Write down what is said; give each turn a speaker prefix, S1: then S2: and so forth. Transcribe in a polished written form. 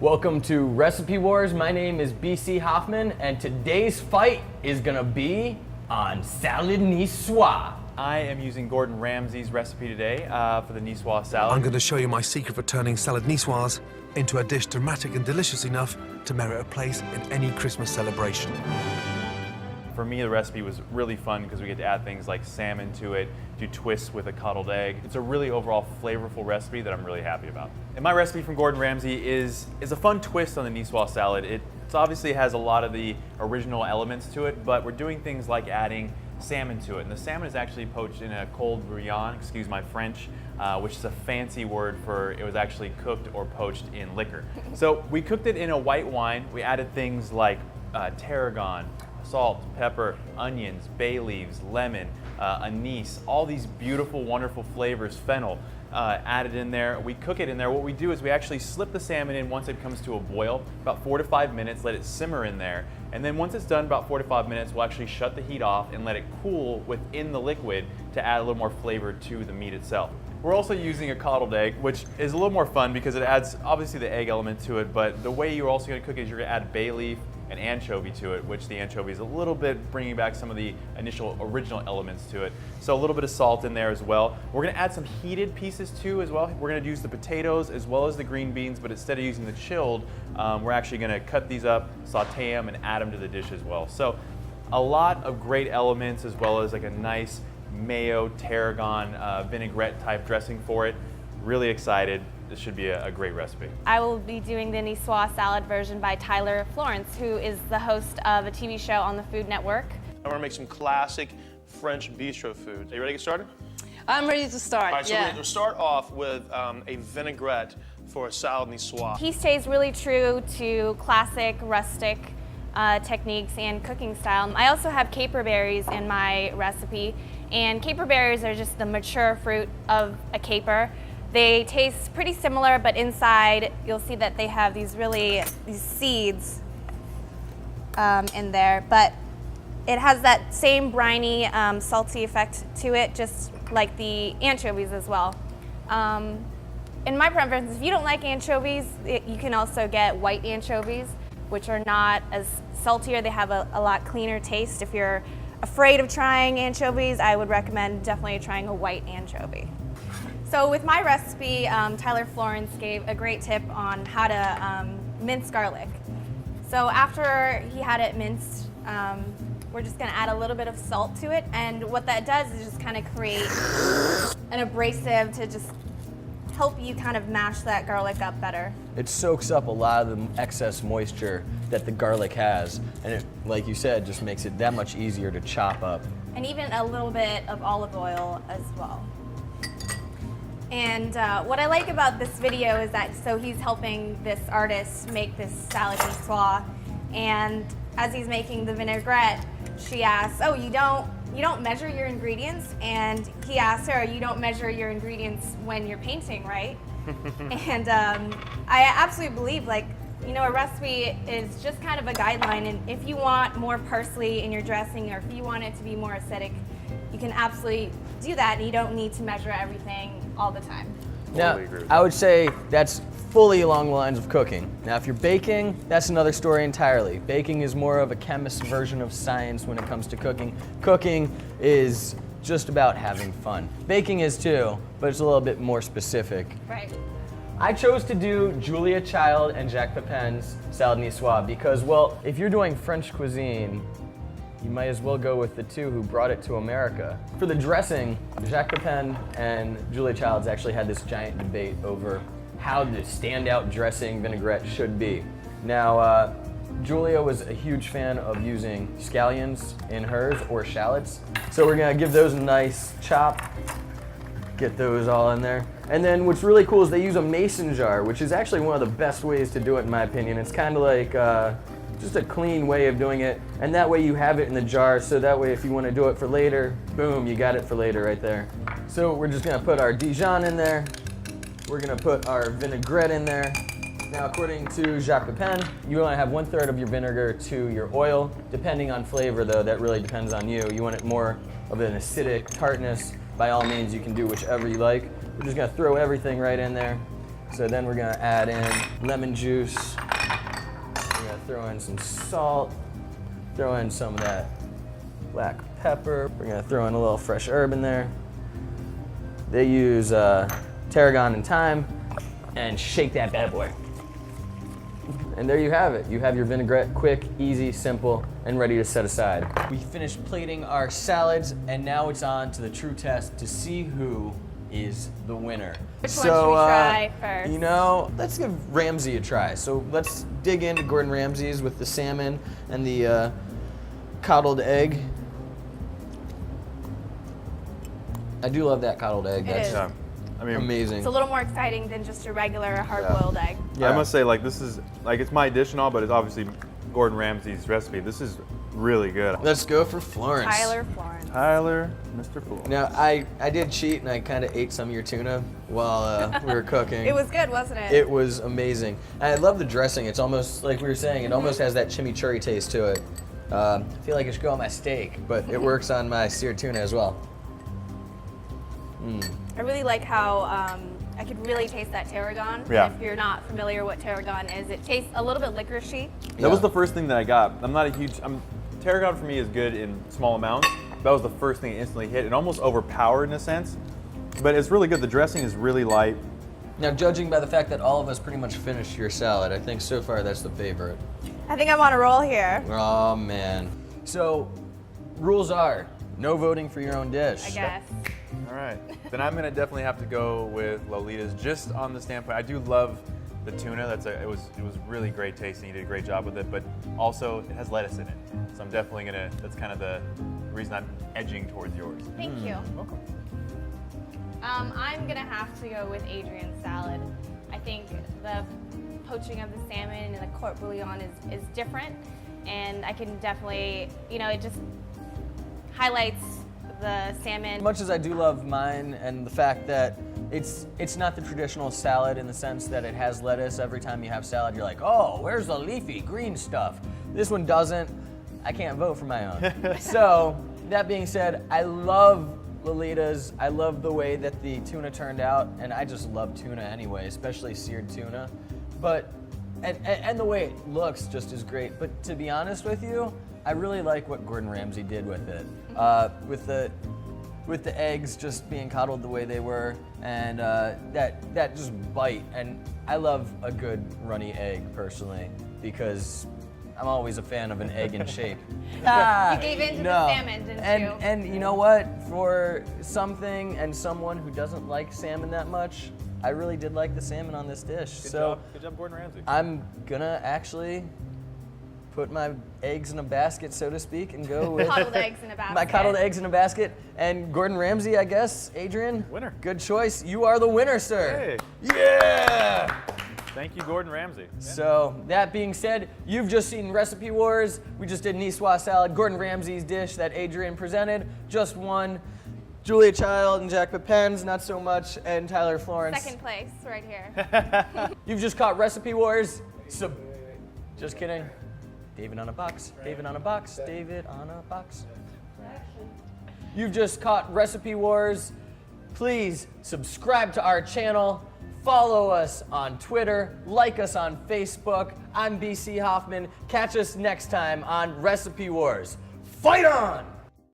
S1: Welcome to Recipe Wars. My name is BC Hoffman, and today's fight is gonna be on salad niçoise.
S2: I am using Gordon Ramsay's recipe today for the niçoise salad.
S3: I'm going to show you my secret for turning salad niçoise into a dish dramatic and delicious enough to merit a place in any Christmas celebration.
S2: For me, the recipe was really fun because we get to add things like salmon to it, do twists with a coddled egg. It's a really overall flavorful recipe that I'm really happy about. And my recipe from Gordon Ramsay is a fun twist on the niçoise salad. It obviously has a lot of the original elements to it, but we're doing things like adding salmon to it. And the salmon is actually poached in a cold bouillon, excuse my French, which is a fancy word for it was actually cooked or poached in liquor. So we cooked it in a white wine. We added things like tarragon, salt, pepper, onions, bay leaves, lemon, anise, all these beautiful, wonderful flavors, fennel added in there. We cook it in there. What we do is we actually slip the salmon in once it comes to a boil, about 4 to 5 minutes, let it simmer in there. And then once it's done about 4 to 5 minutes, we'll actually shut the heat off and let it cool within the liquid to add a little more flavor to the meat itself. We're also using a coddled egg, which is a little more fun because it adds obviously the egg element to it, but the way you're also going to cook it is you're going to add bay leaf and anchovy to it, which the anchovy is a little bit bringing back some of the initial original elements to it. So a little bit of salt in there as well. We're gonna add some heated pieces too as well. We're gonna use the potatoes as well as the green beans, but instead of using the chilled, we're actually gonna cut these up, saute them, and add them to the dish as well. So a lot of great elements as well as like a nice mayo, tarragon, vinaigrette type dressing for it. Really excited. This should be a great recipe.
S4: I will be doing the niçoise salad version by Tyler Florence, who is the host of a TV show on the Food Network.
S5: I want to make some classic French bistro food. Are you ready to get started?
S6: I'm ready to start,
S5: All right, so
S6: yeah.
S5: we'll start off with a vinaigrette for a salad niçoise.
S4: He stays really true to classic, rustic techniques and cooking style. I also have caper berries in my recipe, and caper berries are just the mature fruit of a caper. They taste pretty similar, but inside you'll see that they have these seeds in there. But it has that same briny, salty effect to it, just like the anchovies as well. In my preference, if you don't like anchovies, you can also get white anchovies, which are not as saltier. They have a lot cleaner taste. If you're afraid of trying anchovies, I would recommend definitely trying a white anchovy. So with my recipe, Tyler Florence gave a great tip on how to mince garlic. So after he had it minced, we're just gonna add a little bit of salt to it, and what that does is just kind of create an abrasive to just help you kind of mash that garlic up better.
S1: It soaks up a lot of the excess moisture that the garlic has, and it, like you said, just makes it that much easier to chop up.
S4: And even a little bit of olive oil as well. And what I like about this video is that he's helping this artist make this salad niçoise, and as he's making the vinaigrette, she asks, "Oh, you don't measure your ingredients?" And he asks her, "You don't measure your ingredients when you're painting, right?" And I absolutely believe, a recipe is just kind of a guideline, and if you want more parsley in your dressing, or if you want it to be more acidic, you can absolutely do that, and you don't need to measure everything all the time.
S1: Now, I would say that's fully along the lines of cooking. Now, if you're baking, that's another story entirely. Baking is more of a chemist's version of science when it comes to cooking. Cooking is just about having fun. Baking is too, but it's a little bit more specific.
S4: Right.
S1: I chose to do Julia Child and Jacques Pepin's salad niçoise because, well, if you're doing French cuisine, you might as well go with the two who brought it to America. For the dressing, Jacques Pepin and Julia Childs actually had this giant debate over how the standout dressing vinaigrette should be. Now, Julia was a huge fan of using scallions in hers or shallots. So we're gonna give those a nice chop, get those all in there. And then what's really cool is they use a mason jar, which is actually one of the best ways to do it in my opinion. It's kind of like just a clean way of doing it, and that way you have it in the jar, so that way if you want to do it for later, boom, you got it for later right there. So we're just gonna put our Dijon in there, we're gonna put our vinaigrette in there. Now, according to Jacques Pepin, you want to have 1/3 of your vinegar to your oil. Depending on flavor though, that really depends on you. You want it more of an acidic tartness, by all means you can do whichever you like. We're just gonna throw everything right in there. So then we're gonna add in lemon juice. We're gonna throw in some salt, throw in some of that black pepper. We're gonna throw in a little fresh herb in there. They use tarragon and thyme, and shake that bad boy. And there you have it. You have your vinaigrette, quick, easy, simple, and ready to set aside. We finished plating our salads, and now it's on to the true test to see who is the winner.
S4: Which one should we try first?
S1: You know, let's give Ramsay a try. So let's dig into Gordon Ramsay's with the salmon and the coddled egg. I do love that coddled egg. That's
S2: Yeah. I mean,
S1: amazing.
S4: It's a little more exciting than just a regular hard-boiled egg.
S2: I must say, like, this is, like, it's my dish and all, but it's obviously Gordon Ramsay's recipe. This is really good.
S1: Let's go for Florence.
S4: Tyler Florence.
S2: Tyler, Mr. Fool.
S1: Now, I did cheat and I kind of ate some of your tuna while we were cooking.
S4: It was good, wasn't it?
S1: It was amazing. And I love the dressing. It's almost, like we were saying, it almost has that chimichurri taste to it. I feel like it should go on my steak, but it works on my seared tuna as well.
S4: I really like how I could really taste that tarragon.
S2: Yeah.
S4: If you're not familiar what tarragon is, it tastes a little bit licoricey.
S2: That was the first thing that I got. I'm not a huge, tarragon for me is good in small amounts. That was the first thing that instantly hit. It almost overpowered in a sense, but it's really good. The dressing is really light.
S1: Now, judging by the fact that all of us pretty much finished your salad, I think so far that's the favorite.
S4: I think I'm on a roll here.
S1: Oh, man. So, rules are, no voting for your own dish.
S4: I guess.
S2: All right, then I'm gonna definitely have to go with Lolita's, just on the standpoint. I do love the tuna. It was really great tasting. You did a great job with it, but also it has lettuce in it. So I'm definitely gonna. That's kind of the reason I'm edging towards yours.
S4: Thank you.
S2: Welcome.
S4: I'm gonna have to go with Adrian's salad. I think the poaching of the salmon and the court bouillon is different, and I can definitely, it just highlights the salmon.
S1: As much as I do love mine and the fact that it's not the traditional salad in the sense that it has lettuce. Every time you have salad, you're like, oh, where's the leafy green stuff? This one doesn't. I can't vote for my own. So, that being said, I love Lolita's. I love the way that the tuna turned out, and I just love tuna anyway, especially seared tuna. But, and the way it looks just is great. But to be honest with you, I really like what Gordon Ramsay did with it. With the eggs just being coddled the way they were, and that just bite. And I love a good runny egg personally, because I'm always a fan of an egg in shape.
S4: You gave in to the salmon, didn't you?
S1: And you know what? For something and someone who doesn't like salmon that much, I really did like the salmon on this dish.
S2: Good job, Gordon Ramsay.
S1: I'm gonna actually put my eggs in a basket, so to speak, and go with
S4: Coddled eggs in a basket.
S1: my coddled eggs in a basket. And Gordon Ramsay, I guess, Adrian?
S2: Winner.
S1: Good choice. You are the winner, sir.
S2: Hey.
S1: Yeah!
S2: Thank you, Gordon Ramsay.
S1: So, that being said, you've just seen Recipe Wars. We just did Nicoise salad, Gordon Ramsay's dish that Adrian presented. Just won. Julia Child and Jacques Pepin's, not so much, and Tyler Florence.
S4: Second place, right here.
S1: You've just caught Recipe Wars. So, just kidding. David on a box, David on a box, David on a box. You've just caught Recipe Wars. Please subscribe to our channel. Follow us on Twitter. Like us on Facebook. I'm BC Hoffman. Catch us next time on Recipe Wars. Fight on!